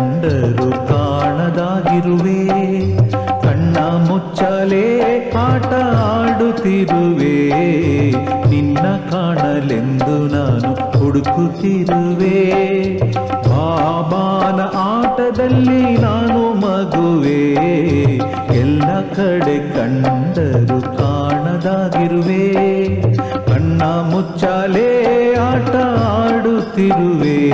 ಕಂಡರೂ ಕಾಣದಾಗಿರುವೆ. ಕಣ್ಣ ಮುಚ್ಚಲೇ ಆಟ ಆಡುತ್ತಿರುವೆ. ನಿನ್ನ ಕಾಣಲೆಂದು ನಾನು ಹುಡುಕುತ್ತಿರುವೆ. ಬಾಬಾನ ಆಟದಲ್ಲಿ ನಾನು ಮಗುವೆ. ಎಲ್ಲ ಕಡೆ ಕಂಡರೂ ಕಾಣದಾಗಿರುವೆ. ಕಣ್ಣ ಮುಚ್ಚಾಲೆ ಆಟ ಆಡುತ್ತಿರುವೆ.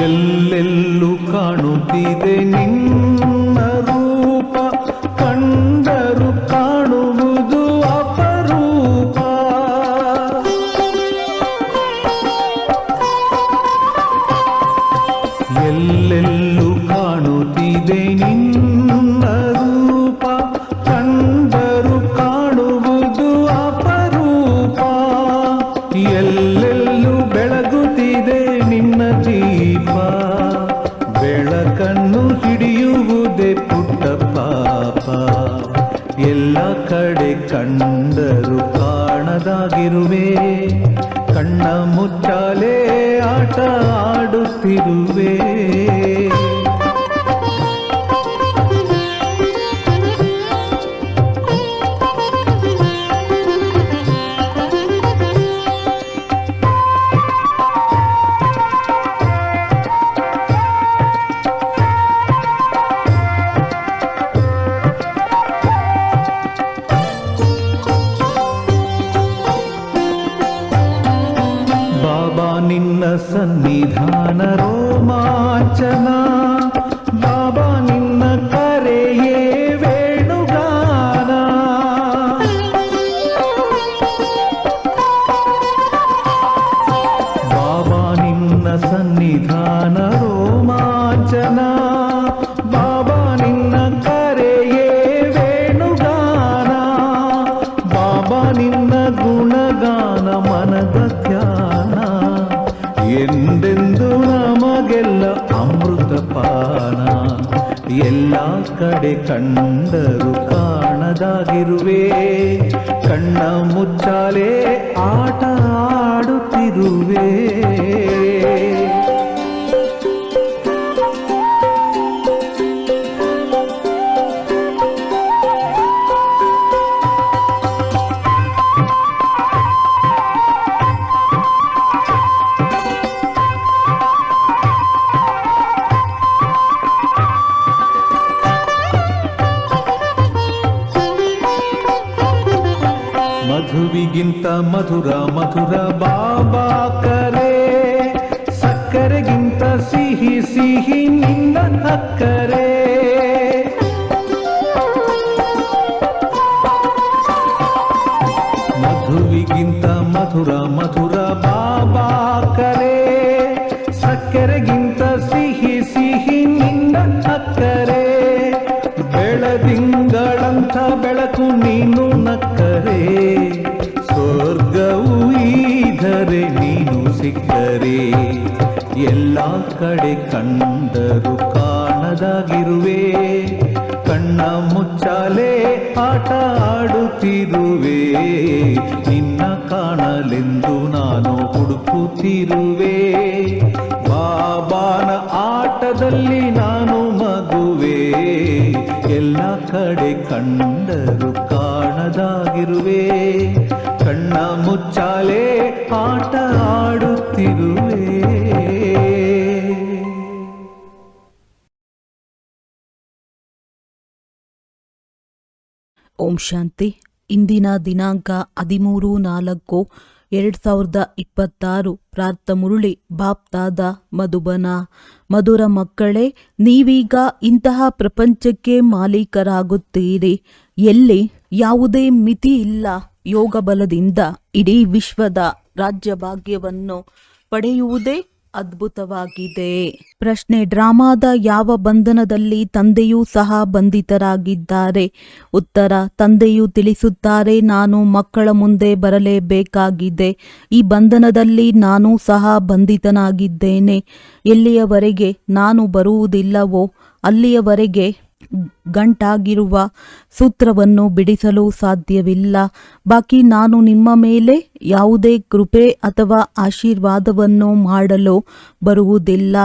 ಎಲ್ಲೆಲ್ಲೂ ಕಾಣುತ್ತಿದೆ ನಿನ್ನ ರೂಪ. ಕಂಡರೂ ಕಾಣುವುದು ಅಪರೂಪ. ಎಲ್ಲೆಲ್ಲೂ ಕಾಣುತ್ತಿದೆ ನಿನ್ನ ರೂಪ. ಕಂಡರೂ ಕಾಣುವುದು ಅಪರೂಪ. ಎಲ್ಲೆಲ್ಲೂ ಬೆಳಗುತ್ತಿದೆ ನಿನ್ನ ದೀಪ. ಬೆಳಕನ್ನು ಹಿಡಿಯುವುದೇ ಪುಟ್ಟ ಪಾಪ. ಎಲ್ಲ ಕಡೆ ಕಂಡರೂ ಕಾಣದಾಗಿರುವೆ. ಕಣ್ಣ ಮುಚ್ಚಾಲೆ ಆಟ ಆಡುತ್ತಿರುವೆ. ನಿನ್ನ ಸನ್ನಿಧಾನ ರೋಮಾಂಚನ. ಬಾಬಾ ನಿನ್ನ ಕರೆಯೇ ವೇಣುಗಾನ. ಬಾಬಾ ನಿನ್ನ ಸನ್ನಿಧಾನ ರೋಮಾಂಚನ. ಬಾಬಾ ನಿನ್ನ ಕರೆಯೇ ವೇಣುಗಾನ. ಬಾಬಾ ನಿನ್ನ ಗುಣಗಾನ ಮನದ ಧ್ಯಾನ. ಎಂದೆಂದು ನಮಗೆಲ್ಲ ಅಮೃತ ಪಾನ. ಎಲ್ಲ ಕಡೆ ಕಂಡರೂ ಕಾಣದಾಗಿರುವೆ. ಕಣ್ಣ ಮುಚ್ಚಾಲೆ ಆಟ ಆಡುತ್ತಿರುವೆ. ಮಧುವಿಗಿಂತ ಮಧುರ ಮಧುರ ಬಾಬಾ ಕರೆ. ಸಕ್ಕರೆಗಿಂತ ಸಿಹಿ ಸಿಹಿ ನಿನ್ನ ಅಕ್ಕರೆ. ಮಧುವಿಗಿಂತ ಮಧುರ ಮಧುರ ಬಾಬಾ ಕರೆ. ಸಕ್ಕರೆಗಿಂತ ಸಿಹಿ ಸಿಹಿ ನಿನ್ನ ಅಕ್ಕರೆ. ಬೆಳದಿಂಗಳಂಥ ಬೆಳಕು ನೀನು ನಕ್ಕರೆ. ಸ್ವರ್ಗವು ಈಧರೆ ನೀನು ಸಿಕ್ಕರೆ. ಎಲ್ಲ ಕಡೆ ಕಂಡರೂ ಕಾಣದಾಗಿರುವೆ. ಕಣ್ಣ ಮುಚ್ಚಾಲೆ ಆಟ ಆಡುತ್ತಿರುವೆ. ನಿನ್ನ ಕಾಣಲೆಂದು ನಾನು ಹುಡುಕುತ್ತಿರುವೆ. ಬಾಬಾನ ಆಟದಲ್ಲಿ ನಾನು ಮಗುವೆ. ಎಲ್ಲ ಕಡೆ ಕಂಡರೂ ಕಾಣದಾಗಿರುವೆ. ಕಣ್ಣ ಮುಚ್ಚಾಲೆ ಆಟ ಆಡುತ್ತಿರುವೆ. ಓಂ ಶಾಂತಿ. ಇಂದಿನ ದಿನಾಂಕ 13/4/2026. ಪ್ರಾರ್ಥ ಮುರಳಿ ಬಾಪ್ತಾದ ಮಧುಬನ. ಮಧುರ ಮಕ್ಕಳೇ, ನೀವೀಗ ಇಂತಹ ಪ್ರಪಂಚಕ್ಕೆ ಮಾಲೀಕರಾಗುತ್ತೀರಿ. ಎಲ್ಲಿ ಯಾವುದೇ ಮಿತಿ ಇಲ್ಲ. ಯೋಗ ಬಲದಿಂದ ಇಡೀ ವಿಶ್ವದ ರಾಜ್ಯಭಾಗ್ಯವನ್ನು ಪಡೆಯುವುದೇ ಅದ್ಭುತವಾಗಿದೆ. ಪ್ರಶ್ನೆ: ಡ್ರಾಮಾದ ಯಾವ ಬಂಧನದಲ್ಲಿ ತಂದೆಯೂ ಸಹ ಬಂಧಿತರಾಗಿದ್ದಾರೆ? ಉತ್ತರ: ತಂದೆಯು ತಿಳಿಸುತ್ತಾರೆ, ನಾನು ಮಕ್ಕಳ ಮುಂದೆ ಬರಲೇಬೇಕಾಗಿದೆ. ಈ ಬಂಧನದಲ್ಲಿ ನಾನೂ ಸಹ ಬಂಧಿತನಾಗಿದ್ದೇನೆ. ಎಲ್ಲಿಯವರೆಗೆ ನಾನು ಬರುವುದಿಲ್ಲವೋ ಅಲ್ಲಿಯವರೆಗೆ ಗಂಟಾಗಿರುವ ಸೂತ್ರವನ್ನು ಬಿಡಿಸಲು ಸಾಧ್ಯವಿಲ್ಲ. ಬಾಕಿ ನಾನು ನಿಮ್ಮ ಮೇಲೆ ಯಾವುದೇ ಕೃಪೆ ಅಥವಾ ಆಶೀರ್ವಾದವನ್ನು ಮಾಡಲು ಬರುವುದಿಲ್ಲ.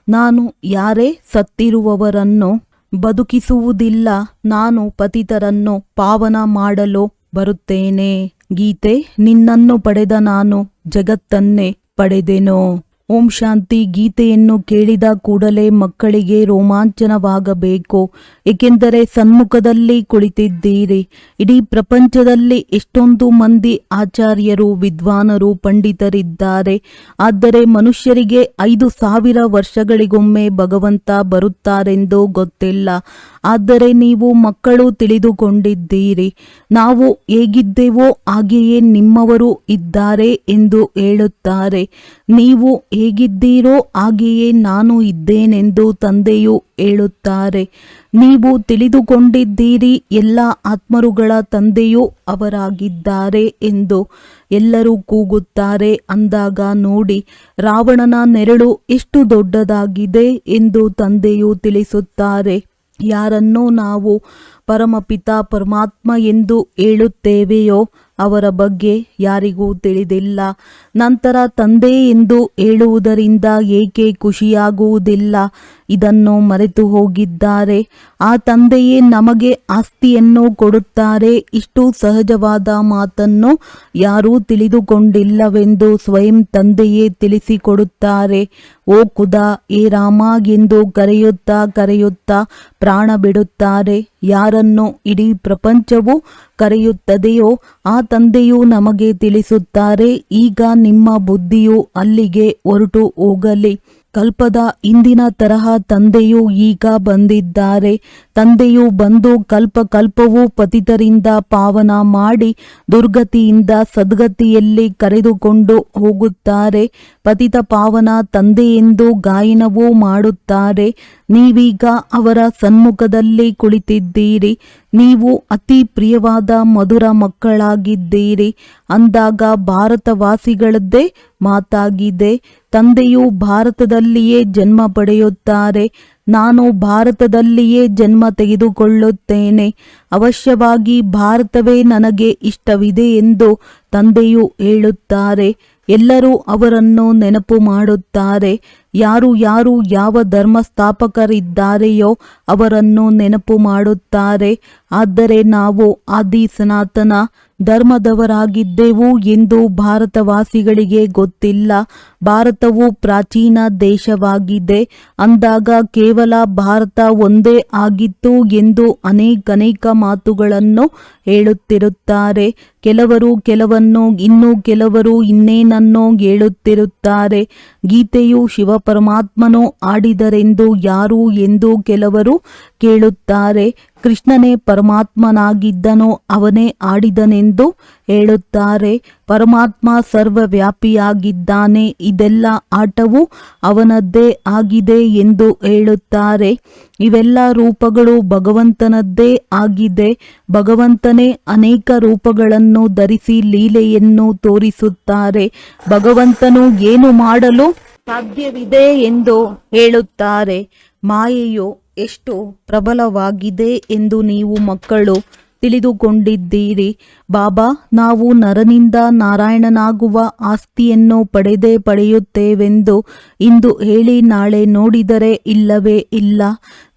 ನಾನು ಯಾರೇ ಸತ್ತಿರುವವರನ್ನು ಬದುಕಿಸುವುದಿಲ್ಲ. ನಾನು ಪತಿತರನ್ನು ಪಾವನ ಮಾಡಲು ಬರುತ್ತೇನೆ. ಗೀತೆ: ನಿನ್ನನ್ನು ಪಡೆದ ನಾನು ಜಗತ್ತನ್ನೇ ಪಡೆದೆನು. ಓಂ ಶಾಂತಿ. ಗೀತೆಯನ್ನು ಕೇಳಿದ ಕೂಡಲೇ ಮಕ್ಕಳಿಗೆ ರೋಮಾಂಚನವಾಗಬೇಕು, ಏಕೆಂದರೆ ಸನ್ಮುಖದಲ್ಲಿ ಕುಳಿತಿದ್ದೀರಿ. ಇಡೀ ಪ್ರಪಂಚದಲ್ಲಿ ಎಷ್ಟೊಂದು ಮಂದಿ ಆಚಾರ್ಯರು, ವಿದ್ವಾನರು, ಪಂಡಿತರಿದ್ದಾರೆ. ಆದರೆ ಮನುಷ್ಯರಿಗೆ 5,000 ವರ್ಷಗಳಿಗೊಮ್ಮೆ ಭಗವಂತ ಬರುತ್ತಾರೆಂದು ಗೊತ್ತಿಲ್ಲ. ಆದರೆ ನೀವು ಮಕ್ಕಳು ತಿಳಿದುಕೊಂಡಿದ್ದೀರಿ. ನಾವು ಹೇಗಿದ್ದೇವೋ ಹಾಗೆಯೇ ನಿಮ್ಮವರು ಇದ್ದಾರೆ ಎಂದು ಹೇಳುತ್ತಾರೆ. ನೀವು ಹೇಗಿದ್ದೀರೋ ಹಾಗೆಯೇ ನಾನು ಇದ್ದೇನೆಂದು ತಂದೆಯು ಹೇಳುತ್ತಾರೆ. ನೀವು ತಿಳಿದುಕೊಂಡಿದ್ದೀರಿ, ಎಲ್ಲ ಆತ್ಮರುಗಳ ತಂದೆಯೂ ಅವರಾಗಿದ್ದಾರೆ ಎಂದು ಎಲ್ಲರೂ ಕೂಗುತ್ತಾರೆ. ಅಂದಾಗ ನೋಡಿ, ರಾವಣನ ನೆರಳು ಎಷ್ಟು ದೊಡ್ಡದಾಗಿದೆ ಎಂದು ತಂದೆಯು ತಿಳಿಸುತ್ತಾರೆ. ಯಾರನ್ನು ನಾವು ಪರಮಪಿತ ಪರಮಾತ್ಮ ಎಂದು ಹೇಳುತ್ತೇವೆಯೋ ಅವರ ಬಗ್ಗೆ ಯಾರಿಗೂ ತಿಳಿದಿಲ್ಲ. ನಂತರ ತಂದೆ ಎಂದು ಹೇಳುವುದರಿಂದ ಏಕೆ ಖುಷಿಯಾಗುವುದಿಲ್ಲ? ಇದನ್ನು ಮರೆತು ಹೋಗಿದ್ದಾರೆ. ಆ ತಂದೆಯೇ ನಮಗೆ ಆಸ್ತಿಯನ್ನು ಕೊಡುತ್ತಾರೆ. ಇಷ್ಟು ಸಹಜವಾದ ಮಾತನ್ನು ಯಾರೂ ತಿಳಿದುಕೊಂಡಿಲ್ಲವೆಂದು ಸ್ವಯಂ ತಂದೆಯೇ ತಿಳಿಸಿಕೊಡುತ್ತಾರೆ. ಓ ಖುದಾ, ಏ ರಾಮ ಎಂದು ಕರೆಯುತ್ತಾ ಪ್ರಾಣ ಬಿಡುತ್ತಾರೆ. ಯಾರನ್ನು ಇಡೀ ಪ್ರಪಂಚವು ಕರೆಯುತ್ತದೆಯೋ ಆ ತಂದೆಯು ನಮಗೆ ತಿಳಿಸುತ್ತಾರೆ, ಈಗ ನಿಮ್ಮ ಬುದ್ಧಿಯು ಅಲ್ಲಿಗೆ ಹೊರಟು ಹೋಗಲಿ. ಕಲ್ಪದ ಹಿಂದಿನ ತರಹ ತಂದೆಯು ಈಗ ಬಂದಿದ್ದಾರೆ. ತಂದೆಯು ಬಂದು ಕಲ್ಪವೂ ಪತಿತರಿಂದ ಪಾವನ ಮಾಡಿ ದುರ್ಗತಿಯಿಂದ ಸದ್ಗತಿಯಲ್ಲಿ ಕರೆದುಕೊಂಡು ಹೋಗುತ್ತಾರೆ. ಪತಿತ ಪಾವನ ತಂದೆ ಎಂದು ಗಾಯನವೂ ಮಾಡುತ್ತಾರೆ. ನೀವೀಗ ಅವರ ಸನ್ಮುಖದಲ್ಲಿ ಕುಳಿತಿದ್ದೀರಿ. ನೀವು ಅತಿ ಪ್ರಿಯವಾದ ಮಧುರ ಮಕ್ಕಳಾಗಿದ್ದೀರಿ. ಅಂದಾಗ ಭಾರತವಾಸಿಗಳದ್ದೇ ಮಾತಾಗಿದೆ. ತಂದೆಯು ಭಾರತದಲ್ಲಿಯೇ ಜನ್ಮ ಪಡೆಯುತ್ತಾರೆ. ನಾನು ಭಾರತದಲ್ಲಿಯೇ ಜನ್ಮ ತೆಗೆದುಕೊಳ್ಳುತ್ತೇನೆ. ಅವಶ್ಯವಾಗಿ ಭಾರತವೇ ನನಗೆ ಇಷ್ಟವಿದೆ ಎಂದು ತಂದೆಯು ಹೇಳುತ್ತಾರೆ. ಎಲ್ಲರೂ ಅವರನ್ನು ನೆನಪು ಮಾಡುತ್ತಾರೆ. ಯಾರು ಯಾವ ಧರ್ಮ ಸ್ಥಾಪಕರಿದ್ದಾರೆಯೋ ಅವರನ್ನು ನೆನಪು ಮಾಡುತ್ತಾರೆ. ಆದರೆ ನಾವು ಆದಿ ಸನಾತನ ಧರ್ಮದವರಾಗಿದ್ದೆವು ಎಂದು ಭಾರತವಾಸಿಗಳಿಗೆ ಗೊತ್ತಿಲ್ಲ. ಭಾರತವು ಪ್ರಾಚೀನ ದೇಶವಾಗಿದೆ. ಅಂದಾಗ ಕೇವಲ ಭಾರತ ಒಂದೇ ಆಗಿತ್ತು ಎಂದು ಅನೇಕ ಮಾತುಗಳನ್ನು ಹೇಳುತ್ತಿರುತ್ತಾರೆ. ಕೆಲವನ್ನು ಇನ್ನು ಕೆಲವರು ಇನ್ನೇನನ್ನೋ ಹೇಳುತ್ತಿರುತ್ತಾರೆ. ಗೀತೆಯು ಶಿವಪರಮಾತ್ಮನು ಆಡಿದರೆಂದು ಯಾರು ಎಂದು ಕೆಲವರು ಕೇಳುತ್ತಾರೆ. ಕೃಷ್ಣನೇ ಪರಮಾತ್ಮನಾಗಿದ್ದನೋ ಅವನೇ ಆಡಿದನೆಂದು ಹೇಳುತ್ತಾರೆ. ಪರಮಾತ್ಮ ಸರ್ವವ್ಯಾಪಿಯಾಗಿದ್ದಾನೆ. ಇದೆಲ್ಲ ಆಟವು ಅವನದ್ದೇ ಆಗಿದೆ ಎಂದು ಹೇಳುತ್ತಾರೆ. ಇವೆಲ್ಲ ರೂಪಗಳು ಭಗವಂತನದ್ದೇ ಆಗಿದೆ. ಭಗವಂತನೇ ಅನೇಕ ರೂಪಗಳನ್ನು ಧರಿಸಿ ಲೀಲೆಯನ್ನು ತೋರಿಸುತ್ತಾರೆ. ಭಗವಂತನು ಏನು ಮಾಡಲು ಸಾಧ್ಯವಿದೆ ಎಂದು ಹೇಳುತ್ತಾರೆ. ಮಾಯೆಯು ಎಷ್ಟು ಪ್ರಬಲವಾಗಿದೆ ಎಂದು ನೀವು ಮಕ್ಕಳು ತಿಳಿದುಕೊಂಡಿದ್ದೀರಿ. ಬಾಬಾ, ನಾವು ನರನಿಂದ ನಾರಾಯಣನಾಗುವ ಆಸ್ತಿಯನ್ನು ಪಡೆಯುತ್ತೇವೆಂದು ಇಂದು ಹೇಳಿ ನಾಳೆ ನೋಡಿದರೆ ಇಲ್ಲವೇ ಇಲ್ಲ.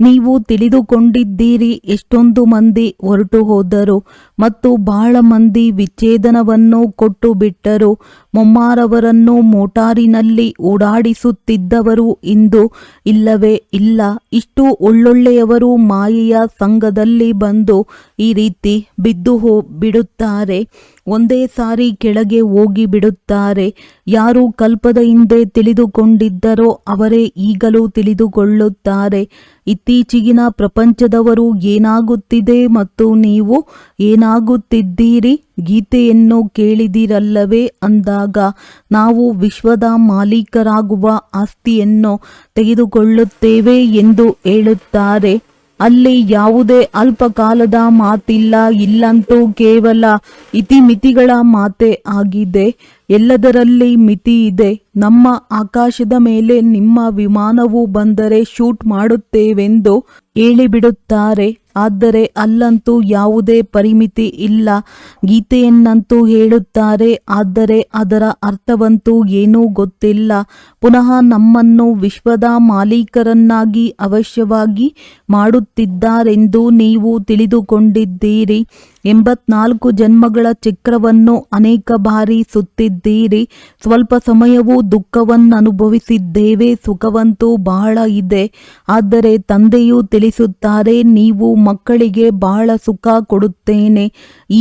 ನೀವು ತಿಳಿದುಕೊಂಡಿದ್ದೀರಿ. ಎಷ್ಟೊಂದು ಮಂದಿ ಹೊರಟು ಹೋದರು ಮತ್ತು ಬಹಳ ಮಂದಿ ವಿಚ್ಛೇದನವನ್ನು ಕೊಟ್ಟು ಬಿಟ್ಟರು. ಮೊಮ್ಮಾರವರನ್ನು ಮೋಟಾರಿನಲ್ಲಿ ಓಡಾಡಿಸುತ್ತಿದ್ದವರು ಇಂದು ಇಲ್ಲವೇ ಇಲ್ಲ. ಇಷ್ಟು ಒಳ್ಳೊಳ್ಳೆಯವರು ಮಾಯೆಯ ಸಂಘದಲ್ಲಿ ಬಂದು ಈ ರೀತಿ ಬಿದ್ದು ಬಿಡುತ್ತಾರೆ. ಒಂದೇ ಸಾರಿ ಕೆಳಗೆ ಹೋಗಿ ಬಿಡುತ್ತಾರೆ. ಯಾರು ಕಲ್ಪದ ಹಿಂದೆ ತಿಳಿದುಕೊಂಡಿದ್ದರೋ ಅವರೇ ಈಗಲೂ ತಿಳಿದುಕೊಳ್ಳುತ್ತಾರೆ. ಇತ್ತೀಚಿಗಿನ ಪ್ರಪಂಚದವರು ಏನಾಗುತ್ತಿದೆ ಮತ್ತು ನೀವು ಏನಾಗುತ್ತಿದ್ದೀರಿ, ಗೀತೆಯನ್ನು ಕೇಳಿದಿರಲ್ಲವೇ ಅಂದಾಗ ನಾವು ವಿಶ್ವದ ಮಾಲೀಕರಾಗುವ ಆಸ್ತಿಯನ್ನು ತೆಗೆದುಕೊಳ್ಳುತ್ತೇವೆ ಎಂದು ಹೇಳುತ್ತಾರೆ. ಅಲ್ಲಿ ಯಾವುದೇ ಅಲ್ಪಕಾಲದ ಮಾತಿಲ್ಲ, ಇಲ್ಲಂತೂ ಕೇವಲ ಇತಿಮಿತಿಗಳ ಮಾತೇ ಆಗಿದೆ. ಎಲ್ಲದರಲ್ಲಿ ಮಿತಿ ಇದೆ. ನಮ್ಮ ಆಕಾಶದ ಮೇಲೆ ನಿಮ್ಮ ವಿಮಾನವು ಬಂದರೆ ಶೂಟ್ ಮಾಡುತ್ತೇವೆಂದು ಹೇಳಿಬಿಡುತ್ತಾರೆ. ಆದರೆ ಅಲ್ಲಂತೂ ಯಾವುದೇ ಪರಿಮಿತಿ ಇಲ್ಲ. ಗೀತೆಯನ್ನಂತೂ ಹೇಳುತ್ತಾರೆ, ಆದರೆ ಅದರ ಅರ್ಥವಂತೂ ಏನೂ ಗೊತ್ತಿಲ್ಲ. ಪುನಃ ನಮ್ಮನ್ನು ವಿಶ್ವದ ಮಾಲೀಕರನ್ನಾಗಿ ಅವಶ್ಯವಾಗಿ ಮಾಡುತ್ತಿದ್ದಾರೆಂದು ನೀವು ತಿಳಿದುಕೊಂಡಿದ್ದೀರಿ. 84 ಜನ್ಮಗಳ ಚಕ್ರವನ್ನು ಅನೇಕ ಬಾರಿ ಸುತ್ತಿದ್ದೀರಿ. ಸ್ವಲ್ಪ ಸಮಯವೂ ದುಃಖವನ್ನನುಭವಿಸಿದ್ದೇವೆ, ಸುಖವಂತೂ ಬಹಳ ಇದೆ. ಆದರೆ ತಂದೆಯು ತಿಳಿಸುತ್ತಾರೆ, ನೀವು ಮಕ್ಕಳಿಗೆ ಬಹಳ ಸುಖ ಕೊಡುತ್ತೇನೆ.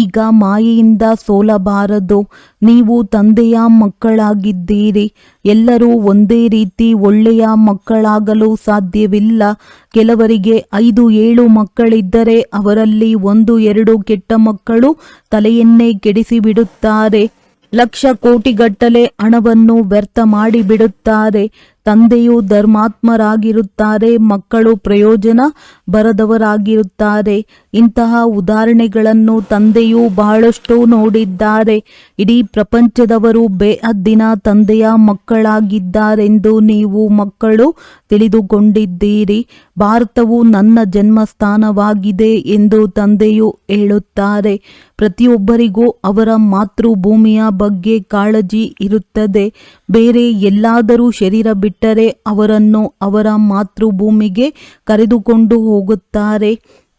ಈಗ ಮಾಯೆಯಿಂದ ಸೋಲಬಾರದು. ನೀವು ತಂದೆಯ ಮಕ್ಕಳಾಗಿದ್ದೀರಿ. ಎಲ್ಲರೂ ಒಂದೇ ರೀತಿ ಒಳ್ಳೆಯ ಮಕ್ಕಳಾಗಲು ಸಾಧ್ಯವಿಲ್ಲ. ಕೆಲವರಿಗೆ 5-7 ಮಕ್ಕಳಿದ್ದರೆ ಅವರಲ್ಲಿ 1-2 ಕೆಟ್ಟ ಮಕ್ಕಳು ತಲೆಯನ್ನೇ ಕೆಡಿಸಿಬಿಡುತ್ತಾರೆ. ಲಕ್ಷ ಕೋಟಿಗಟ್ಟಲೆ ಹಣವನ್ನು ವ್ಯರ್ಥ ಮಾಡಿಬಿಡುತ್ತಾರೆ. ತಂದೆಯು ಧರ್ಮಾತ್ಮರಾಗಿರುತ್ತಾರೆ, ಮಕ್ಕಳು ಪ್ರಯೋಜನ ಬರದವರಾಗಿರುತ್ತಾರೆ. ಇಂತಹ ಉದಾಹರಣೆಗಳನ್ನು ತಂದೆಯು ಬಹಳಷ್ಟು ನೋಡಿದ್ದಾರೆ. ಇಡೀ ಪ್ರಪಂಚದವರು ಬೇಹದ್ದಿನ ತಂದೆಯ ಮಕ್ಕಳಾಗಿದ್ದಾರೆಂದು ನೀವು ಮಕ್ಕಳು ತಿಳಿದುಕೊಂಡಿದ್ದೀರಿ. ಭಾರತವು ನನ್ನ ಜನ್ಮಸ್ಥಾನವಾಗಿದೆ ಎಂದು ತಂದೆಯು ಹೇಳುತ್ತಾರೆ. ಪ್ರತಿಯೊಬ್ಬರಿಗೂ ಅವರ ಮಾತೃಭೂಮಿಯ ಬಗ್ಗೆ ಕಾಳಜಿ ಇರುತ್ತದೆ. ಬೇರೆ ಎಲ್ಲಾದರೂ ಶರೀರ ಬಿಟ್ಟರೆ ಅವರನ್ನು ಅವರ ಮಾತೃಭೂಮಿಗೆ ಕರೆದುಕೊಂಡು ಹೋಗುತ್ತಾರೆ.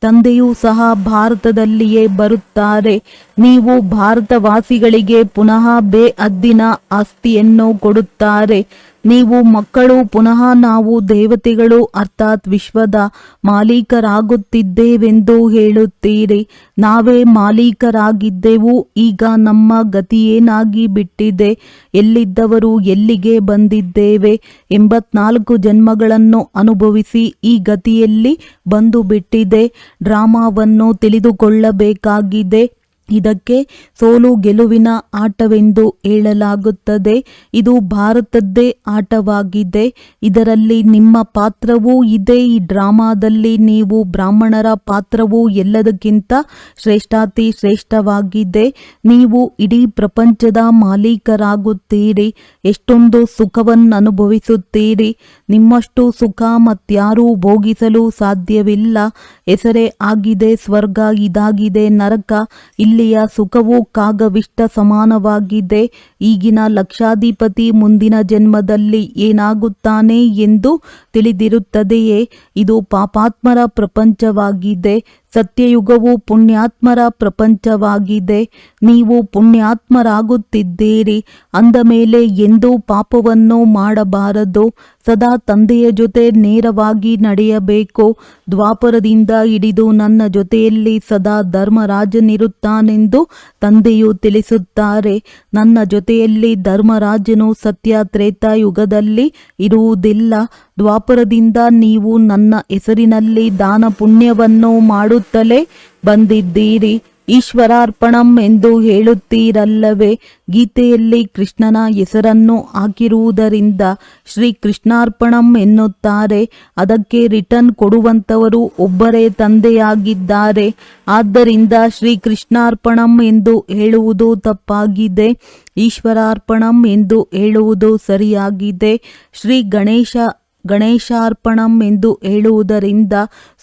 ತಂದೆಯೂ ಸಹ ಭಾರತದಲ್ಲಿಯೇ ಬರುತ್ತಾರೆ. ನೀವು ಭಾರತವಾಸಿಗಳಿಗೆ ಪುನಃ ಬೇಹದ್ದಿನ ಆಸ್ತಿಯನ್ನು ಕೊಡುತ್ತಾರೆ. ನೀವು ಮಕ್ಕಳು ಪುನಃ ನಾವು ದೇವತೆಗಳು ಅರ್ಥಾತ್ ವಿಶ್ವದ ಮಾಲೀಕರಾಗುತ್ತಿದ್ದೇವೆಂದು ಹೇಳುತ್ತೀರಿ. ನಾವೇ ಮಾಲೀಕರಾಗಿದ್ದೆವು, ಈಗ ನಮ್ಮ ಗತಿಯೇನಾಗಿ ಬಿಟ್ಟಿದೆ, ಎಲ್ಲಿದ್ದವರು ಎಲ್ಲಿಗೆ ಬಂದಿದ್ದೇವೆ. 84 ಜನ್ಮಗಳನ್ನು ಅನುಭವಿಸಿ ಈ ಗತಿಯಲ್ಲಿ ಬಂದು ಬಿಟ್ಟಿದೆ. ಡ್ರಾಮಾವನ್ನು ತಿಳಿದುಕೊಳ್ಳಬೇಕಾಗಿದೆ. ಇದಕ್ಕೆ ಸೋಲು ಗೆಲುವಿನ ಆಟವೆಂದು ಹೇಳಲಾಗುತ್ತದೆ. ಇದು ಭಾರತದ್ದೇ ಆಟವಾಗಿದೆ. ಇದರಲ್ಲಿ ನಿಮ್ಮ ಪಾತ್ರವೂ ಇದೆ. ಈ ಡ್ರಾಮಾದಲ್ಲಿ ನೀವು ಬ್ರಾಹ್ಮಣರ ಪಾತ್ರವೂ ಎಲ್ಲದಕ್ಕಿಂತ ಶ್ರೇಷ್ಠಾತಿ ಶ್ರೇಷ್ಠವಾಗಿದೆ. ನೀವು ಇಡೀ ಪ್ರಪಂಚದ ಮಾಲೀಕರಾಗುತ್ತೀರಿ. ಎಷ್ಟೊಂದು ಸುಖವನ್ನು ಅನುಭವಿಸುತ್ತೀರಿ. ನಿಮ್ಮಷ್ಟು ಸುಖ ಮತ್ಯಾರೂ ಭೋಗಿಸಲು ಸಾಧ್ಯವಿಲ್ಲ. ಹೆಸರೇ ಆಗಿದೆ ಸ್ವರ್ಗ, ಇದಾಗಿದೆ ನರಕ. ಇಲ್ಲಿಯ ಸುಖವು ಕಾಗವಿಷ್ಟ ಸಮಾನವಾಗಿದೆ. ಈಗಿನ ಲಕ್ಷಾಧಿಪತಿ ಮುಂದಿನ ಜನ್ಮದಲ್ಲಿ ಏನಾಗುತ್ತಾನೆ ಎಂದು ತಿಳಿದಿರುತ್ತದೆಯೇ? ಇದು ಪಾಪಾತ್ಮರ ಪ್ರಪಂಚವಾಗಿದೆ. ಸತ್ಯಯುಗವು ಪುಣ್ಯಾತ್ಮರ ಪ್ರಪಂಚವಾಗಿದೆ. ನೀವು ಪುಣ್ಯಾತ್ಮರಾಗುತ್ತಿದ್ದೀರಿ. ಅಂದ ಮೇಲೆ ಎಂದೂ ಪಾಪವನ್ನು ಮಾಡಬಾರದು. ಸದಾ ತಂದೆಯ ಜೊತೆ ನೇರವಾಗಿ ನಡೆಯಬೇಕು. ದ್ವಾಪರದಿಂದ ಹಿಡಿದು ನನ್ನ ಜೊತೆಯಲ್ಲಿ ಸದಾ ಧರ್ಮರಾಜನಿರುತ್ತಾನೆಂದು ತಂದೆಯು ತಿಳಿಸುತ್ತಾರೆ. ನನ್ನ ಜೊತೆಯಲ್ಲಿ ಧರ್ಮರಾಜನು ಸತ್ಯ ತ್ರೇತಾಯುಗದಲ್ಲಿ ಇರುವುದಿಲ್ಲ. ದ್ವಾಪರದಿಂದ ನೀವು ನನ್ನ ಹೆಸರಿನಲ್ಲಿ ದಾನ ಪುಣ್ಯವನ್ನು ಮಾಡುತ್ತಲೇ ಬಂದಿದ್ದೀರಿ. ಈಶ್ವರಾರ್ಪಣಂ ಎಂದು ಹೇಳುತ್ತೀರಲ್ಲವೇ? ಗೀತೆಯಲ್ಲಿ ಕೃಷ್ಣನ ಹೆಸರನ್ನು ಹಾಕಿರುವುದರಿಂದ ಶ್ರೀ ಕೃಷ್ಣಾರ್ಪಣಂ ಎನ್ನುತ್ತಾರೆ. ಅದಕ್ಕೆ ರಿಟರ್ನ್ ಕೊಡುವಂತವರು ಒಬ್ಬರೇ ತಂದೆಯಾಗಿದ್ದಾರೆ. ಆದ್ದರಿಂದ ಶ್ರೀ ಕೃಷ್ಣಾರ್ಪಣಂ ಎಂದು ಹೇಳುವುದು ತಪ್ಪಾಗಿದೆ. ಈಶ್ವರಾರ್ಪಣಂ ಎಂದು ಹೇಳುವುದು ಸರಿಯಾಗಿದೆ. ಶ್ರೀ ಗಣೇಶಾರ್ಪಣಂ ಎಂದು ಹೇಳುವುದರಿಂದ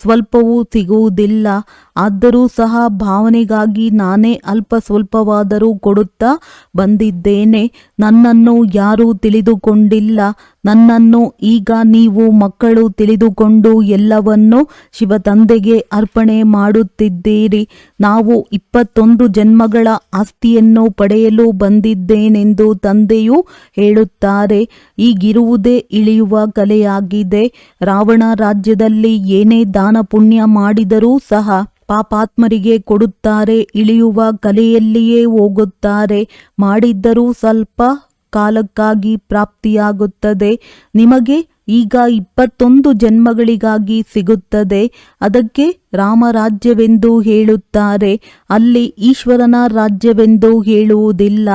ಸ್ವಲ್ಪವೂ ಸಿಗುವುದಿಲ್ಲ. ಆದರೂ ಸಹ ಭಾವನೆಗಾಗಿ ನಾನೇ ಅಲ್ಪ ಸ್ವಲ್ಪವಾದರೂ ಕೊಡುತ್ತಾ ಬಂದಿದ್ದೇನೆ. ನನ್ನನ್ನು ಯಾರೂ ತಿಳಿದುಕೊಂಡಿಲ್ಲ. ನನ್ನನ್ನು ಈಗ ನೀವು ಮಕ್ಕಳು ತಿಳಿದುಕೊಂಡು ಎಲ್ಲವನ್ನೂ ಶಿವತಂದೆಗೆ ಅರ್ಪಣೆ ಮಾಡುತ್ತಿದ್ದೀರಿ. ನಾವು 21 ಜನ್ಮಗಳ ಆಸ್ತಿಯನ್ನು ಪಡೆಯಲು ಬಂದಿದ್ದೇನೆಂದು ತಂದೆಯು ಹೇಳುತ್ತಾರೆ. ಈಗಿರುವುದೇ ಇಳಿಯುವ ಕಲೆಯಾಗಿದೆ. ರಾವಣ ರಾಜ್ಯದಲ್ಲಿ ಏನೇ ದಾನ ಪುಣ್ಯ ಮಾಡಿದರೂ ಸಹ ಪಾಪಾತ್ಮರಿಗೆ ಕೊಡುತ್ತಾರೆ. ಇಳಿಯುವ ಕಲೆಯಲ್ಲಿಯೇ ಹೋಗುತ್ತಾರೆ. ಮಾಡಿದ್ದರೂ ಸ್ವಲ್ಪ ಕಾಲಕ್ಕಾಗಿ ಪ್ರಾಪ್ತಿಯಾಗುತ್ತದೆ. ನಿಮಗೆ ಈಗ 21 ಜನ್ಮಗಳಿಗಾಗಿ ಸಿಗುತ್ತದೆ. ಅದಕ್ಕೆ ರಾಮರಾಜ್ಯವೆಂದು ಹೇಳುತ್ತಾರೆ. ಅಲ್ಲಿ ಈಶ್ವರನ ರಾಜ್ಯವೆಂದು ಹೇಳುವುದಿಲ್ಲ.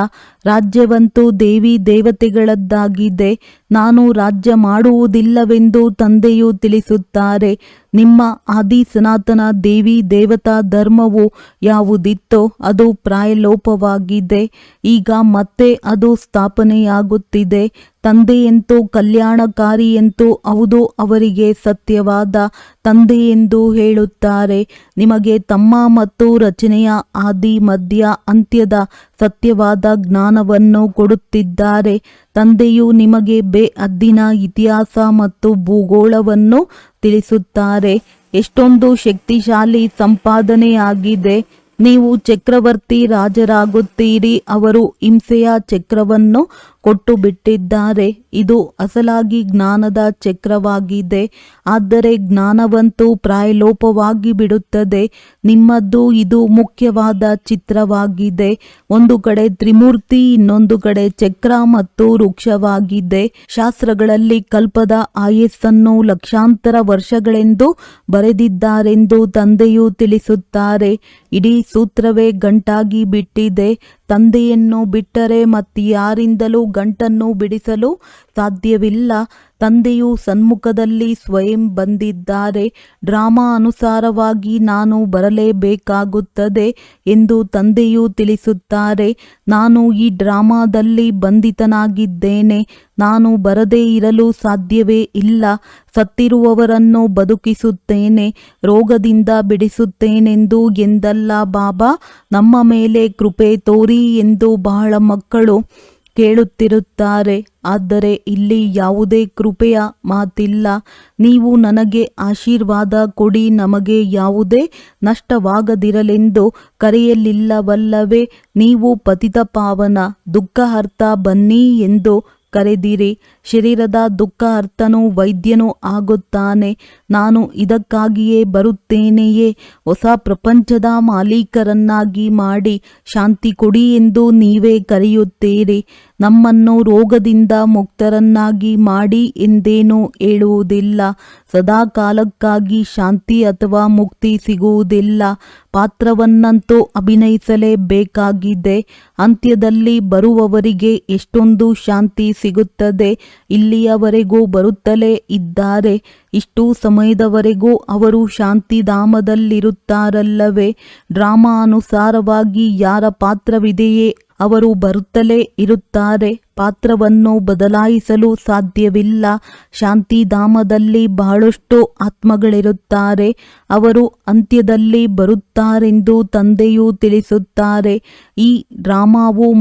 ರಾಜ್ಯವಂತೂ ದೇವಿ ದೇವತೆಗಳದ್ದಾಗಿದೆ. ನಾನು ರಾಜ್ಯ ಮಾಡುವುದಿಲ್ಲವೆಂದು ತಂದೆಯು ತಿಳಿಸುತ್ತಾರೆ. ನಿಮ್ಮ ಆದಿ ಸನಾತನ ದೇವಿ ದೇವತಾ ಧರ್ಮವು ಯಾವುದಿತ್ತೋ ಅದು ಪ್ರಾಯಲೋಪವಾಗಿದೆ. ಈಗ ಮತ್ತೆ ಅದು ಸ್ಥಾಪನೆಯಾಗುತ್ತಿದೆ. ತಂದೆಯಂತೂ ಕಲ್ಯಾಣಕಾರಿಯಂತೂ ಹೌದು, ಅವರಿಗೆ ಸತ್ಯವಾದ ತಂದೆ ಎಂದು ಹೇಳುತ್ತಾರೆ. ನಿಮಗೆ ತಮ್ಮ ಮತ್ತು ರಚನೆಯ ಆದಿ ಮಧ್ಯ ಅಂತ್ಯದ ಸತ್ಯವಾದ ಜ್ಞಾನವನ್ನು ಕೊಡುತ್ತಿದ್ದಾರೆ. ತಂದೆಯು ನಿಮಗೆ ಬೇಅದ್ದಿನ ಇತಿಹಾಸ ಮತ್ತು ಭೂಗೋಳವನ್ನು ತಿಳಿಸುತ್ತಾರೆ. ಎಷ್ಟೊಂದು ಶಕ್ತಿಶಾಲಿ ಸಂಪಾದನೆಯಾಗಿದೆ. ನೀವು ಚಕ್ರವರ್ತಿ ರಾಜರಾಗುತ್ತೀರಿ. ಅವರು ಹಿಂಸೆಯ ಚಕ್ರವನ್ನು ಕೊಟ್ಟು ಬಿಟ್ಟಿದ್ದಾರೆ. ಇದು ಅಸಲಾಗಿ ಜ್ಞಾನದ ಚಕ್ರವಾಗಿದೆ. ಆದರೆ ಜ್ಞಾನವಂತೂ ಪ್ರಾಯಲೋಪವಾಗಿ ಬಿಡುತ್ತದೆ. ನಿಮ್ಮದ್ದು ಇದು ಮುಖ್ಯವಾದ ಚಿತ್ರವಾಗಿದೆ. ಒಂದು ಕಡೆ ತ್ರಿಮೂರ್ತಿ, ಇನ್ನೊಂದು ಕಡೆ ಚಕ್ರ ಮತ್ತು ವೃಕ್ಷವಾಗಿದೆ. ಶಾಸ್ತ್ರಗಳಲ್ಲಿ ಕಲ್ಪದ ಆಯಸ್ಸನ್ನು ಲಕ್ಷಾಂತರ ವರ್ಷಗಳೆಂದು ಬರೆದಿದ್ದಾರೆಂದು ತಂದೆಯು ತಿಳಿಸುತ್ತಾರೆ. ಇಡೀ ಸೂತ್ರವೇ ಗಂಟಾಗಿ ಬಿಟ್ಟಿದೆ. ತಂದೆಯನ್ನು ಬಿಟ್ಟರೆ ಮತ್ತಾರಿಂದಲೂ ಗಂಟನ್ನು ಬಿಡಿಸಲು ಸಾಧ್ಯವಿಲ್ಲ. ತಂದೆಯು ಸನ್ಮುಖದಲ್ಲಿ ಸ್ವಯಂ ಬಂದಿದ್ದಾರೆ. ಡ್ರಾಮಾ ಅನುಸಾರವಾಗಿ ನಾನು ಬರಲೇಬೇಕಾಗುತ್ತದೆ ಎಂದು ತಂದೆಯು ತಿಳಿಸುತ್ತಾರೆ. ನಾನು ಈ ಡ್ರಾಮಾದಲ್ಲಿ ಬಂಧಿತನಾಗಿದ್ದೇನೆ. ನಾನು ಬರದೇ ಇರಲು ಸಾಧ್ಯವೇ ಇಲ್ಲ. ಸತ್ತಿರುವವರನ್ನು ಬದುಕಿಸುತ್ತೇನೆ, ರೋಗದಿಂದ ಬಿಡಿಸುತ್ತೇನೆಂದು ಎಂದಲ್ಲ ಬಾಬಾ. ನಮ್ಮ ಮೇಲೆ ಕೃಪೆ ತೋರಿ ಎಂದು ಬಹಳ ಮಕ್ಕಳು ಕೇಳುತ್ತಿರುತ್ತಾರೆ. ಆದರೆ ಇಲ್ಲಿ ಯಾವುದೇ ಕೃಪೆಯ ಮಾತಿಲ್ಲ. ನೀವು ನನಗೆ ಆಶೀರ್ವಾದ ಕೊಡಿ, ನಮಗೆ ಯಾವುದೇ ನಷ್ಟವಾಗದಿರಲೆಂದು ಕರೆಯಲಿಲ್ಲವಲ್ಲವೇ? ನೀವು ಪತಿತ ಪಾವನ ದುಃಖಹರ್ತ ಬನ್ನಿ ಎಂದು ಕರೆದಿರಿ. ಶರೀರದ ದುಃಖ ಅರ್ಥನು ವೈದ್ಯನು ಆಗುತ್ತಾನೆ. ನಾನು ಇದಕ್ಕಾಗಿಯೇ ಬರುತ್ತೇನೆಯೇ? ಹೊಸ ಪ್ರಪಂಚದ ಮಾಲೀಕರನ್ನಾಗಿ ಮಾಡಿ ಶಾಂತಿ ಕೊಡಿ ಎಂದು ನೀವೇ ಕರೆಯುತ್ತೀರಿ. ನಮ್ಮನ್ನು ರೋಗದಿಂದ ಮುಕ್ತರನ್ನಾಗಿ ಮಾಡಿ ಎಂದೇನೂ ಹೇಳುವುದಿಲ್ಲ. ಸದಾ ಕಾಲಕ್ಕಾಗಿ ಶಾಂತಿ ಅಥವಾ ಮುಕ್ತಿ ಸಿಗುವುದಿಲ್ಲ. ಪಾತ್ರವನ್ನಂತೂ ಅಭಿನಯಿಸಲೇಬೇಕಾಗಿದೆ. ಅಂತ್ಯದಲ್ಲಿ ಬರುವವರಿಗೆ ಎಷ್ಟೊಂದು ಶಾಂತಿ ಸಿಗುತ್ತದೆ. ಇಲ್ಲಿಯವರೆಗೂ ಬರುತ್ತಲೇ ಇದ್ದಾರೆ. ಇಷ್ಟು ಸಮಯದವರೆಗೂ ಅವರು ಶಾಂತಿಧಾಮದಲ್ಲಿರುತ್ತಾರಲ್ಲವೇ? ಡ್ರಾಮಾ ಅನುಸಾರವಾಗಿ ಯಾರ ಪಾತ್ರವಿದೆಯೇ ಅವರು ಬರುತ್ತಲೇ ಇರುತ್ತಾರೆ. ಪಾತ್ರವನ್ನು ಬದಲಾಯಿಸಲು ಸಾಧ್ಯವಿಲ್ಲ. ಶಾಂತಿಧಾಮದಲ್ಲಿ ಬಹಳಷ್ಟು ಆತ್ಮಗಳಿರುತ್ತಾರೆ. ಅವರು ಅಂತ್ಯದಲ್ಲಿ ಬರುತ್ತಾರೆಂದು ತಂದೆಯು ತಿಳಿಸುತ್ತಾರೆ. ಈ ಡ್ರಾಮಾವು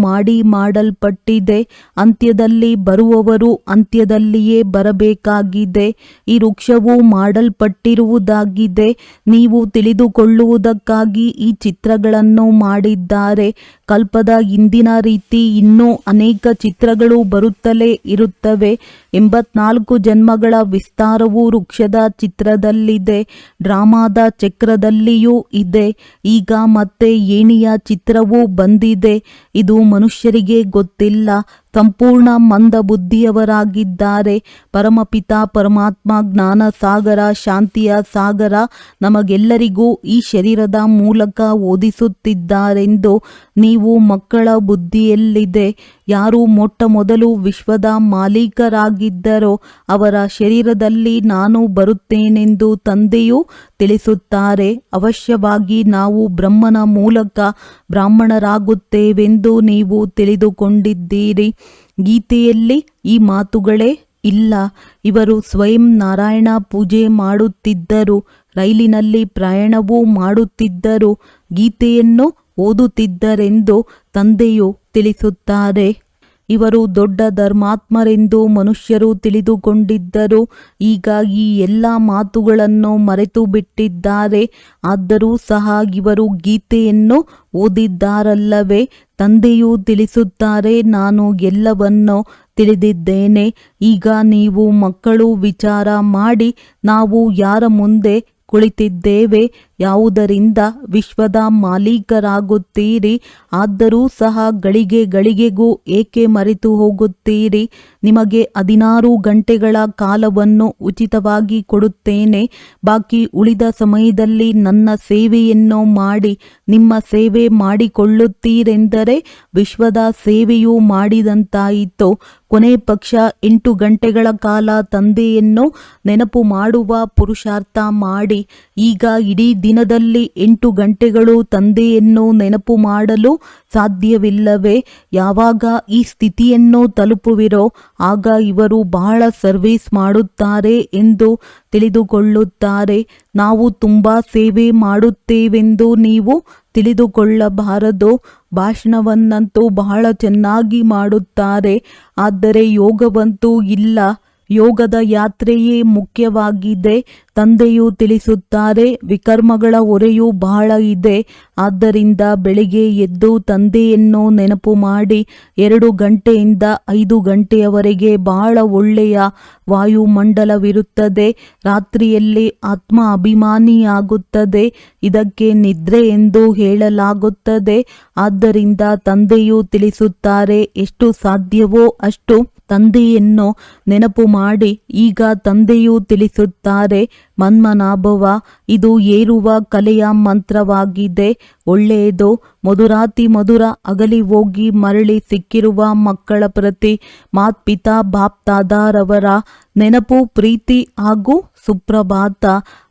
ಮಾಡಲ್ಪಟ್ಟಿದೆ. ಅಂತ್ಯದಲ್ಲಿ ಬರುವವರು ಅಂತ್ಯದಲ್ಲಿಯೇ ಬರಬೇಕಾಗಿದೆ. ಈ ವೃಕ್ಷವು ಮಾಡಲ್ಪಟ್ಟಿರುವುದಾಗಿದೆ. ನೀವು ತಿಳಿದುಕೊಳ್ಳುವುದಕ್ಕಾಗಿ ಈ ಚಿತ್ರಗಳನ್ನು ಮಾಡಿದ್ದಾರೆ. ಕಲ್ಪದ ಹಿಂದಿನ ರೀತಿ ಇನ್ನೂ ಅನೇಕ ಚಿತ್ರಗಳು ಬರುತ್ತಲೇ ಇರುತ್ತವೆ. 84 ಜನ್ಮಗಳ ವಿಸ್ತಾರವು ವೃಕ್ಷದ ಚಿತ್ರದಲ್ಲಿದೆ. ಡ್ರಾಮಾದ ಚಕ್ರದಲ್ಲಿಯೂ ಇದೆ. ಈಗ ಮತ್ತೆ ಏಣಿಯ ಚಿತ್ರವೂ ಬಂದಿದೆ. ಇದು ಮನುಷ್ಯರಿಗೆ ಗೊತ್ತಿಲ್ಲ. ಸಂಪೂರ್ಣ ಮಂದ ಬುದ್ಧಿಯವರಾಗಿದ್ದಾರೆ. ಪರಮಪಿತ ಪರಮಾತ್ಮ ಜ್ಞಾನ ಸಾಗರ, ಶಾಂತಿಯ ಸಾಗರ ನಮಗೆಲ್ಲರಿಗೂ ಈ ಶರೀರದ ಮೂಲಕ ಓದಿಸುತ್ತಿದ್ದಾರೆಂದು ನೀವು ಮಕ್ಕಳ ಬುದ್ಧಿಯಲ್ಲಿದೆ. ಯಾರು ಮೊಟ್ಟ ಮೊದಲು ವಿಶ್ವದ ಮಾಲೀಕರಾಗಿದ್ದರೋ ಅವರ ಶರೀರದಲ್ಲಿ ನಾನು ಬರುತ್ತೇನೆಂದು ತಂದೆಯು ತಿಳಿಸುತ್ತಾರೆ. ಅವಶ್ಯವಾಗಿ ನಾವು ಬ್ರಹ್ಮನ ಮೂಲಕ ಬ್ರಾಹ್ಮಣರಾಗುತ್ತೇವೆಂದು ನೀವು ತಿಳಿದುಕೊಂಡಿದ್ದೀರಿ. ಗೀತೆಯಲ್ಲಿ ಈ ಮಾತುಗಳೇ ಇಲ್ಲ. ಇವರು ಸ್ವಯಂ ನಾರಾಯಣ ಪೂಜೆ ಮಾಡುತ್ತಿದ್ದರು. ರೈಲಿನಲ್ಲಿ ಪ್ರಯಾಣವೂ ಮಾಡುತ್ತಿದ್ದರು. ಗೀತೆಯನ್ನು ಓದುತ್ತಿದ್ದರೆಂದು ತಂದೆಯು ತಿಳಿಸುತ್ತಾರೆ. ಇವರು ದೊಡ್ಡ ಧರ್ಮಾತ್ಮರೆಂದು ಮನುಷ್ಯರು ತಿಳಿದುಕೊಂಡಿದ್ದರು. ಈಗ ಈ ಎಲ್ಲ ಮಾತುಗಳನ್ನು ಮರೆತು ಬಿಟ್ಟಿದ್ದಾರೆ. ಆದರೂ ಸಹ ಇವರು ಗೀತೆಯನ್ನು ಓದಿದ್ದಾರಲ್ಲವೇ? ತಂದೆಯು ತಿಳಿಸುತ್ತಾರೆ, ನಾನು ಎಲ್ಲವನ್ನೂ ತಿಳಿದಿದ್ದೇನೆ. ಈಗ ನೀವು ಮಕ್ಕಳು ವಿಚಾರ ಮಾಡಿ, ನಾವು ಯಾರ ಮುಂದೆ ಕುಳಿತಿದ್ದೇವೆ, ಯಾವುದರಿಂದ ವಿಶ್ವದ ಮಾಲೀಕರಾಗುತ್ತೀರಿ. ಆದರೂ ಸಹ ಗಳಿಗೆಗೂ ಏಕೆ ಮರೆತು ಹೋಗುತ್ತೀರಿ? ನಿಮಗೆ 16 ಗಂಟೆಗಳ ಕಾಲವನ್ನು ಉಚಿತವಾಗಿ ಕೊಡುತ್ತೇನೆ. ಬಾಕಿ ಉಳಿದ ಸಮಯದಲ್ಲಿ ನನ್ನ ಸೇವೆಯನ್ನು ಮಾಡಿ ನಿಮ್ಮ ಸೇವೆ ಮಾಡಿಕೊಳ್ಳುತ್ತೀರೆಂದರೆ ವಿಶ್ವದ ಸೇವೆಯೂ ಮಾಡಿದಂತಾಯಿತು. ಕೊನೆ ಪಕ್ಷ 8 ಗಂಟೆಗಳ ಕಾಲ ತಂದೆಯನ್ನು ನೆನಪು ಮಾಡುವ ಪುರುಷಾರ್ಥ ಮಾಡಿ. ಈಗ ಇಡೀ ದಿನದಲ್ಲಿ 8 ಗಂಟೆಗಳು ತಂದೆಯನ್ನು ನೆನಪು ಮಾಡಲು ಸಾಧ್ಯವಿಲ್ಲವೇ? ಯಾವಾಗ ಈ ಸ್ಥಿತಿಯನ್ನು ತಲುಪುವಿರೋ ಆಗ ಇವರು ಬಹಳ ಸರ್ವಿಸ್ ಮಾಡುತ್ತಾರೆ ಎಂದು ತಿಳಿದುಕೊಳ್ಳುತ್ತಾರೆ. ನಾವು ತುಂಬ ಸೇವೆ ಮಾಡುತ್ತೇವೆಂದು ನೀವು ತಿಳಿದುಕೊಳ್ಳಬಾರದು. ಭಾಷಣವನ್ನಂತೂ ಬಹಳ ಚೆನ್ನಾಗಿ ಮಾಡುತ್ತಾರೆ, ಆದರೆ ಯೋಗವಂತೂ ಇಲ್ಲ. ಯೋಗದ ಯಾತ್ರೆಯೇ ಮುಖ್ಯವಾಗಿದೆ. ತಂದೆಯು ತಿಳಿಸುತ್ತಾರೆ, ವಿಕರ್ಮಗಳ ಹೊರೆಯೂ ಬಹಳ ಇದೆ. ಆದ್ದರಿಂದ ಬೆಳಿಗ್ಗೆ ಎದ್ದು ತಂದೆಯನ್ನು ನೆನಪು ಮಾಡಿ 2 ಗಂಟೆಯಿಂದ 5 ಗಂಟೆಯವರೆಗೆ ಬಹಳ ಒಳ್ಳೆಯ ವಾಯುಮಂಡಲವಿರುತ್ತದೆ. ರಾತ್ರಿಯಲ್ಲಿ ಆತ್ಮ ಅಭಿಮಾನಿಯಾಗುತ್ತದೆ. ಇದಕ್ಕೆ ನಿದ್ರೆ ಎಂದು ಹೇಳಲಾಗುತ್ತದೆ. ಆದ್ದರಿಂದ ತಂದೆಯು ತಿಳಿಸುತ್ತಾರೆ, ಎಷ್ಟು ಸಾಧ್ಯವೋ ಅಷ್ಟು ತಂದೆಯನ್ನು ನೆನಪು ಮಾಡಿ. ಈಗ ತಂದೆಯು ತಿಳಿಸುತ್ತಾರೆ, ಮನ್ಮನಾಭವ ಇದು ಏರುವ ಕಲೆಯ ಮಂತ್ರವಾಗಿದೆ. ಒಳ್ಳೆಯದು. ಮಧುರಾತಿ ಮಧುರ ಅಗಲಿ ಹೋಗಿ ಮರಳಿ ಸಿಕ್ಕಿರುವ ಮಕ್ಕಳ ಪ್ರತಿ ಮಾತ್ಪಿತಾ ಬಾಪ್ದಾದಾರವರ ನೆನಪು, ಪ್ರೀತಿ ಹಾಗೂ ಸುಪ್ರಭಾತ.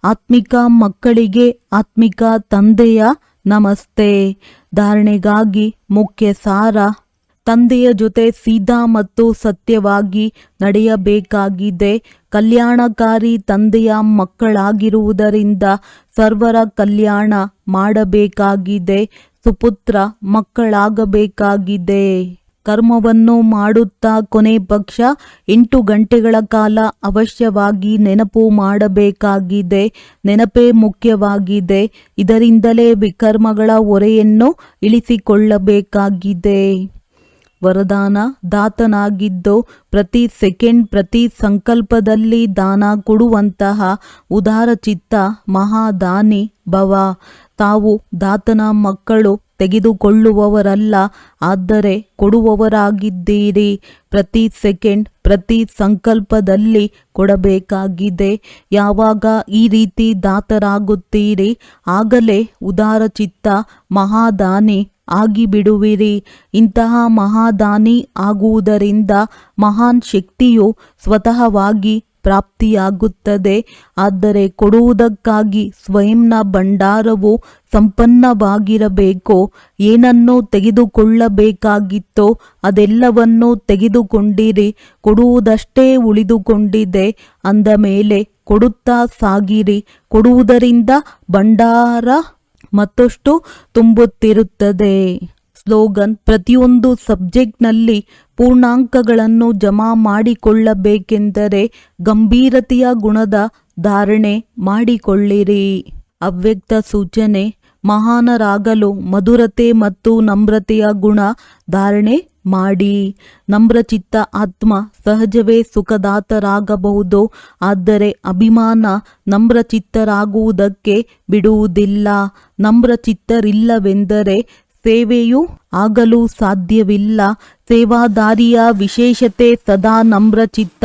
ಆತ್ಮಿಕ ಮಕ್ಕಳಿಗೆ ಆತ್ಮಿಕ ತಂದೆಯ ನಮಸ್ತೆ. ಧಾರಣೆಗಾಗಿ ಮುಖ್ಯ ಸಾರ: ತಂದೆಯ ಜೊತೆ ಸೀದಾ ಮತ್ತು ಸತ್ಯವಾಗಿ ನಡೆಯಬೇಕಾಗಿದೆ. ಕಲ್ಯಾಣಕಾರಿ ತಂದೆಯ ಮಕ್ಕಳಾಗಿರುವುದರಿಂದ ಸರ್ವರ ಕಲ್ಯಾಣ ಮಾಡಬೇಕಾಗಿದೆ. ಸುಪುತ್ರ ಮಕ್ಕಳಾಗಬೇಕಾಗಿದೆ. ಕರ್ಮವನ್ನು ಮಾಡುತ್ತಾ ಕೊನೆ ಪಕ್ಷ 8 ಗಂಟೆಗಳ ಕಾಲ ಅವಶ್ಯವಾಗಿ ನೆನಪು ಮಾಡಬೇಕಾಗಿದೆ. ನೆನಪೇ ಮುಖ್ಯವಾಗಿದೆ. ಇದರಿಂದಲೇ ವಿಕರ್ಮಗಳ ಹೊರೆಯನ್ನು ಇಳಿಸಿಕೊಳ್ಳಬೇಕಾಗಿದೆ. ವರದಾನ: ದಾತನಾಗಿದ್ದು ಪ್ರತಿ ಸೆಕೆಂಡ್ ಪ್ರತಿ ಸಂಕಲ್ಪದಲ್ಲಿ ದಾನ ಕೊಡುವಂತಹ ಉದಾರಚಿತ್ತ ಮಹಾದಾನಿ ಭವ. ತಾವು ದಾತನ ಮಕ್ಕಳು, ತೆಗೆದುಕೊಳ್ಳುವವರಲ್ಲ, ಆದರೆ ಕೊಡುವವರಾಗಿದ್ದೀರಿ. ಪ್ರತಿ ಸೆಕೆಂಡ್ ಪ್ರತಿ ಸಂಕಲ್ಪದಲ್ಲಿ ಕೊಡಬೇಕಾಗಿದೆ. ಯಾವಾಗ ಈ ರೀತಿ ದಾತರಾಗುತ್ತೀರಿ ಆಗಲೇ ಉದಾರಚಿತ್ತ ಮಹಾದಾನಿ ಆಗಿಬಿಡುವಿರಿ. ಇಂತಹ ಮಹಾದಾನಿ ಆಗುವುದರಿಂದ ಮಹಾನ್ ಶಕ್ತಿಯು ಸ್ವತಃವಾಗಿ ಪ್ರಾಪ್ತಿಯಾಗುತ್ತದೆ. ಆದರೆ ಕೊಡುವುದಕ್ಕಾಗಿ ಸ್ವಯಂನ ಭಂಡಾರವು ಸಂಪನ್ನವಾಗಿರಬೇಕು. ಏನನ್ನು ತೆಗೆದುಕೊಳ್ಳಬೇಕಾಗಿತ್ತೋ ಅದೆಲ್ಲವನ್ನೂ ತೆಗೆದುಕೊಂಡಿರಿ. ಕೊಡುವುದಷ್ಟೇ ಉಳಿದುಕೊಂಡಿದೆ. ಅಂದ ಮೇಲೆ ಕೊಡುತ್ತಾ ಸಾಗಿರಿ. ಕೊಡುವುದರಿಂದ ಭಂಡಾರ ಮತ್ತಷ್ಟು ತುಂಬುತ್ತಿರುತ್ತದೆ. ಸ್ಲೋಗನ್: ಪ್ರತಿಯೊಂದು ಸಬ್ಜೆಕ್ಟ್ನಲ್ಲಿ ಪೂರ್ಣಾಂಕಗಳನ್ನು ಜಮಾ ಮಾಡಿಕೊಳ್ಳಬೇಕೆಂದರೆ ಗಂಭೀರತೆಯ ಗುಣದ ಧಾರಣೆ ಮಾಡಿಕೊಳ್ಳಿರಿ. ಅವ್ಯಕ್ತ ಸೂಚನೆ: ಮಹಾನರಾಗಲು ಮಧುರತೆ ಮತ್ತು ನಮ್ರತೆಯ ಗುಣ ಧಾರಣೆ ಮಾಡಿ. ನಮ್ರಚಿತ್ತ ಆತ್ಮ ಸಹಜವೇ ಸುಖದಾತರಾಗಬಹುದು. ಆದರೆ ಅಭಿಮಾನ ನಮ್ರಚಿತ್ತರಾಗುವುದಕ್ಕೆ ಬಿಡುವುದಿಲ್ಲ. ನಮ್ರಚಿತ್ತರಿಲ್ಲವೆಂದರೆ ಸೇವೆಯೂ ಆಗಲು ಸಾಧ್ಯವಿಲ್ಲ. ಸೇವಾದಾರಿಯ ವಿಶೇಷತೆ ಸದಾ ನಮ್ರಚಿತ್ತ.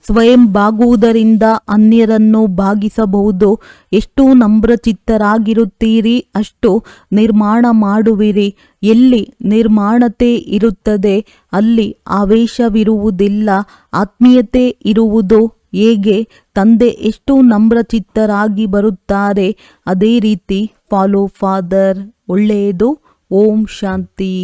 ಸ್ವಯಂ ಬಾಗುವುದರಿಂದ ಅನ್ಯರನ್ನು ಭಾಗಿಸಬಹುದು. ಎಷ್ಟು ನಮ್ರಚಿತ್ತರಾಗಿರುತ್ತೀರಿ ಅಷ್ಟು ನಿರ್ಮಾಣ ಮಾಡುವಿರಿ. ಎಲ್ಲಿ ನಿರ್ಮಾಣತೆ ಇರುತ್ತದೆ ಅಲ್ಲಿ ಆವೇಶವಿರುವುದಿಲ್ಲ, ಆತ್ಮೀಯತೆ ಇರುವುದು. ಹೇಗೆ ತಂದೆ ಎಷ್ಟು ನಮ್ರಚಿತ್ತರಾಗಿ ಬರುತ್ತಾರೆ ಅದೇ ರೀತಿ ಫಾಲೋ ಫಾದರ್. ಒಳ್ಳೆಯದು. ಓಂ ಶಾಂತಿ.